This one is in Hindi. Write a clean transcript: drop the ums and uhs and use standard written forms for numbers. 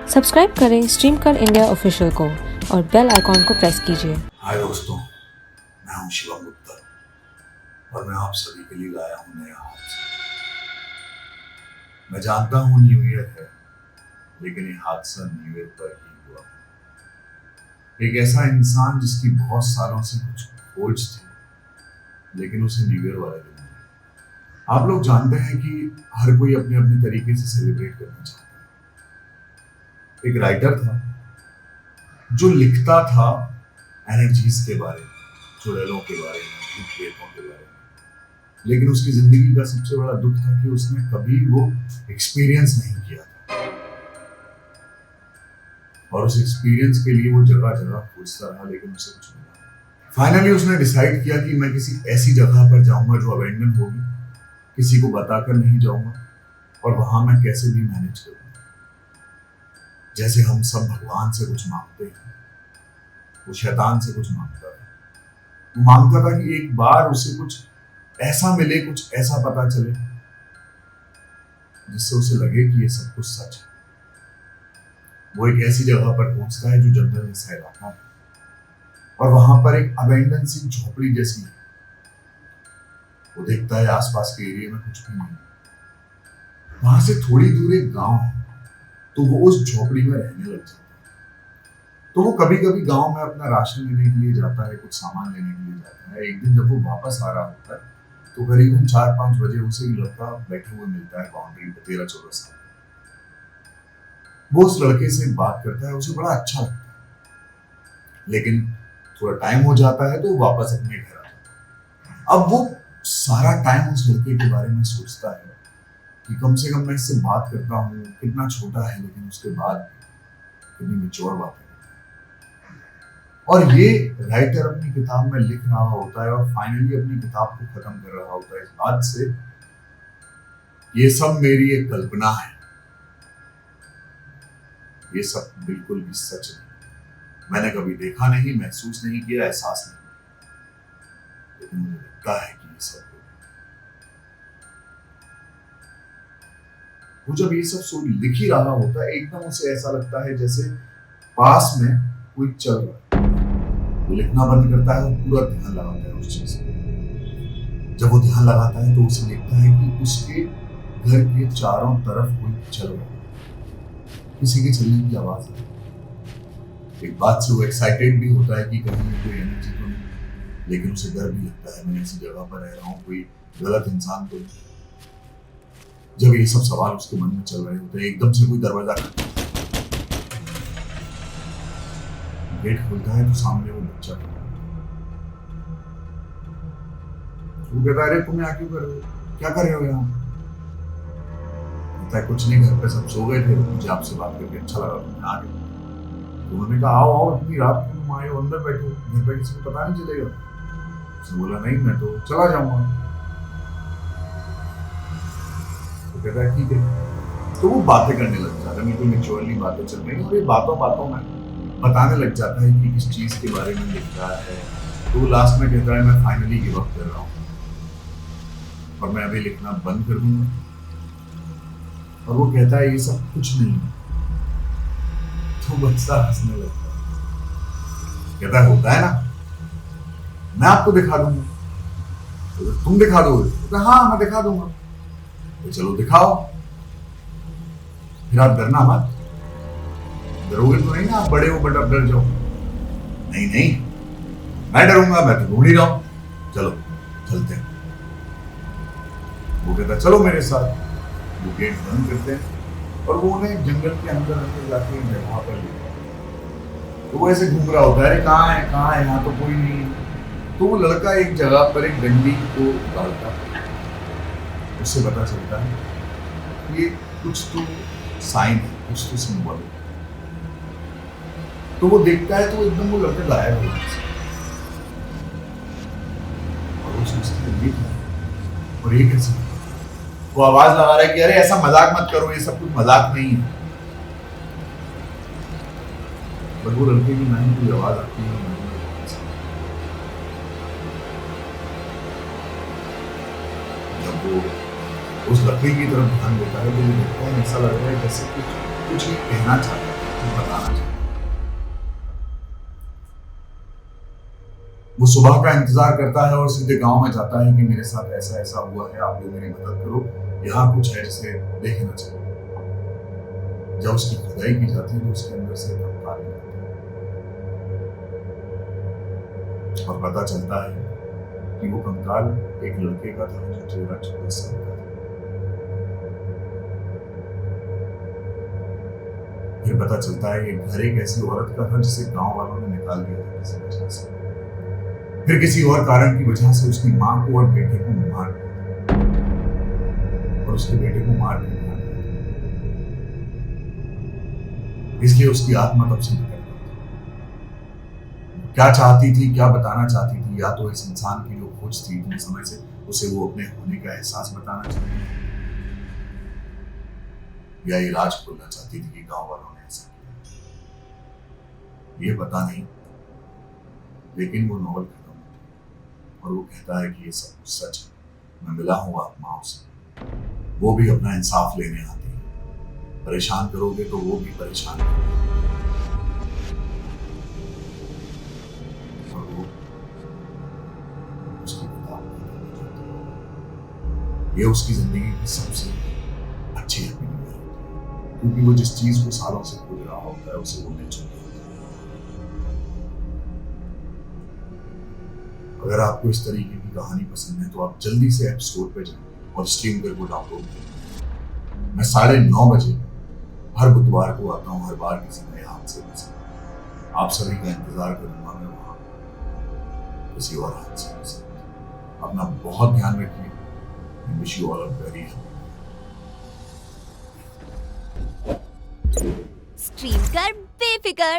सब्सक्राइब करें स्ट्रीम कर इंडिया ऑफिशियल को और बेल आइकॉन को प्रेस कीजिए। हाय दोस्तों, मैं हूं शिवम गुप्ता और मैं आप सभी के लिए लाया हूं नया हादसा। मैं जानता हूं न्यू ईयर है, लेकिन ये हादसा न्यू ईयर पर ही हुआ। एक ऐसा इंसान जिसकी बहुत सालों से कुछ खोज थी, लेकिन उसे न्यू ईयर वाले दिन मिला। आप लोग जानते हैं कि हर कोई अपने अपने तरीके से सेलिब्रेट करना चाहता है। एक राइटर था जो लिखता था एनर्जीज के बारे में, चुड़ैलों के बारे में, भूत प्रेतों के बारे में, लेकिन उसकी जिंदगी का सबसे बड़ा दुख था कि उसने कभी वो एक्सपीरियंस नहीं किया था और उस एक्सपीरियंस के लिए वो जगह जगह खोजता रहा, लेकिन उसे कुछ मिला। फाइनली उसने डिसाइड किया कि मैं किसी ऐसी जगह पर जाऊंगा जो अबेंडन होगी, किसी को बताकर नहीं जाऊंगा और वहां मैं कैसे भी मैनेज करूंगा। जैसे हम सब भगवान से कुछ मांगते हैं, वो शैतान से कुछ मांगता था। वो मांगता था कि एक बार उसे कुछ ऐसा मिले, कुछ ऐसा पता चले जिससे उसे लगे कि ये सब कुछ सच है। वो एक ऐसी जगह पर पहुंचता है जो जंगल जैसा इलाका है और वहां पर एक अबेंडन सी झोपड़ी जैसी है। वो देखता है आसपास के एरिया में कुछ भी नहीं। वहां से थोड़ी दूर एक गांव है, तो वो उस झोपड़ी में रहने लग जाता है। तो वो कभी कभी गांव में अपना राशन लेने के लिए जाता है, कुछ सामान लेने के लिए जाता है। एक दिन जब वो वापस आ रहा होता है तो करीबन 4-5 बजे उसे एक लड़का बैठे हुए मिलता है बाउंड्री पे, 13-14 साल। वो उस लड़के से बात करता है, उसे बड़ा अच्छा लगता है, लेकिन थोड़ा टाइम हो जाता है तो वो वापस अपने घर आ जाता है। अब वो सारा टाइम उस लड़के के बारे में सोचता है कि कम से कम मैं इससे बात करता हूँ, कितना छोटा है लेकिन उसके बाद कितनी मैच्योर बात है। और ये राइटर अपनी किताब में लिख रहा होता है और फाइनली अपनी किताब को खत्म कर रहा होता है इस बात से, ये सब मेरी एक कल्पना है, ये सब बिल्कुल भी सच नहीं। मैंने कभी देखा नहीं, महसूस नहीं किया, एहसास नहीं, लेकिन मुझे लगता है कि ये सब हो। वो जब ये सब सोच लिख ही रहा होता है, एकदम उसे ऐसा लगता है जैसे पास में कोई चल रहा है। वो लिखना बंद करता है और पूरा ध्यान लगाता है उस चीज पे। जब वो ध्यान लगाता है तो उसे देखता है कि उसके घर के चारों तरफ कोई चल रहा है, किसी के चलने की आवाज है। एक बात से वो एक्साइटेड भी होता है कि कहीं कोई एनर्जी तो नहीं, लेकिन उसे डर भी लगता है, मैं ऐसी जगह पर रह रहा हूँ, कोई गलत इंसान तो नहीं। जब ये सब सवाल उसके मन में चल रहे होते हैं, एकदम से कोई दरवाजा गेट खुलता है तो सामने वो बच्चा खड़ा है। वो कहता है, अरे तुम यहाँ क्यों कर रहे हो, क्या कर रहे हो यहाँ? कहता है, कुछ नहीं, घर पे सब सो गए थे, मुझे आपसे बात करके अच्छा लगा, तुम आ गए। तो उन्होंने कहा, आओ आओ, इतनी रात को तुम आए हो, अंदर बैठो, घर पे किसी को पता नहीं चलेगा। उसने बोला, नहीं मैं तो चला जाऊंगा। तो कहता है, ठीक है। तो वो बातें करने लग जाता है, बिल्कुल मैच्योरली बातें चल रही है और ये बातों बातों में बताने लग जाता है कि किस चीज के बारे में लिख रहा है। तो वो लास्ट में कहता है, मैं फाइनली गिव अप कर रहा हूँ और मैं अभी लिखना बंद कर दूंगा। और वो कहता है, ये सब कुछ नहीं है। तो बच्चा हंसने लगता है, कहता है, होता है ना, मैं आपको दिखा दूंगा। तो तुम दिखा दोगे? तो हाँ मैं दिखा दूंगा। तो चलो दिखाओ, फिर आप डरना मत। डरोगे तो नहीं ना, आप बड़े हो बट अब डर जाओ। नहीं नहीं मैं डरूंगा, मैं तो ढूंढ ही रहा हूं, चलो चलते हैं। वो कहता, चलो मेरे साथ। वो गेट बंद करते हैं और वो उन्हें जंगल के अंदर अंदर जाके जगह पर ले जाते हैं। तो वो ऐसे घूम रहा होता है, अरे कहाँ है, यहाँ तो कोई नहीं है। तो वो लड़का एक जगह पर एक डंडी को डालता है, उससे पता चलता है ये कुछ तो साइन है, कुछ तो सिंबल है। तो वो देखता है तो एकदम वो लड़का गायब हो जाता है और वो सोचता है, ये क्या है और ये कैसे? वो आवाज लगा रहा है कि अरे ऐसा मजाक मत करो, ये सब कुछ मजाक नहीं है। पर वो लड़के की नानी की आवाज आती है, जब वो उस लकड़ी की तरफ ध्यान देता है तो वो देखता है ऐसा लग रहा है जैसे कुछ कुछ ही कहना चाहता है। मैं बताना चाहता हूँ। वो सुबह का इंतजार करता है और सीधे गांव में जाता है कि मेरे साथ ऐसा ऐसा हुआ है, आप लोग मेरी मदद करो, यहाँ कुछ है जिसे देखना चाहिए। जब उसकी खुदाई की जाती है तो उसके अंदर से कंकाल निकलता है और पता चलता है कि वो कंकाल एक लड़के का था जो 13-14 साल का था। फिर पता चलता है ये घर एक ऐसी औरत का था जिसे गांव वालों ने निकाल दिया था किसी वजह से। फिर किसी और कारण की वजह से उसकी मां को और बेटे को मार दिया और उसके बेटे को मार दिया, इसलिए उसकी आत्मा तब से निकल गई थी। क्या चाहती थी, क्या बताना चाहती थी, या तो इस इंसान की जो खोज थी इतने समय से उसे वो अपने होने का एहसास बताना चाहती थी, या ये राज खोलना चाहती थी कि गांव वालों ने ऐसा किया, ये पता नहीं। लेकिन वो नॉवल खत्म और वो कहता है कि ये सब कुछ सच है। मैं मिला हूँ आत्माओं से, वो भी अपना इंसाफ लेने आती है। परेशान करोगे तो वो भी परेशान करोगे। और वो उसकी किताब ये उसकी जिंदगी की सबसे अच्छी हैप्पी न्यू ईयर होती है, क्योंकि वो जिस चीज को सालों से खोज रहा होता है उसे वो मिल चुकी है। अगर आपको इस तरीके की कहानी पसंद है तो आप जल्दी से ऐप स्टोर पे जाएं और स्ट्रीम कर को डाउनलोड करें। मैं 9:30 बजे हर बुधवार को आता हूँ, हर बार किसी नए हादसे में से। आप सभी का इंतजार करूंगा मैं वहां किसी और हादसे में से। अपना बहुत ध्यान रखिए। Wish you all a very happy. Stream कर बेफिकर।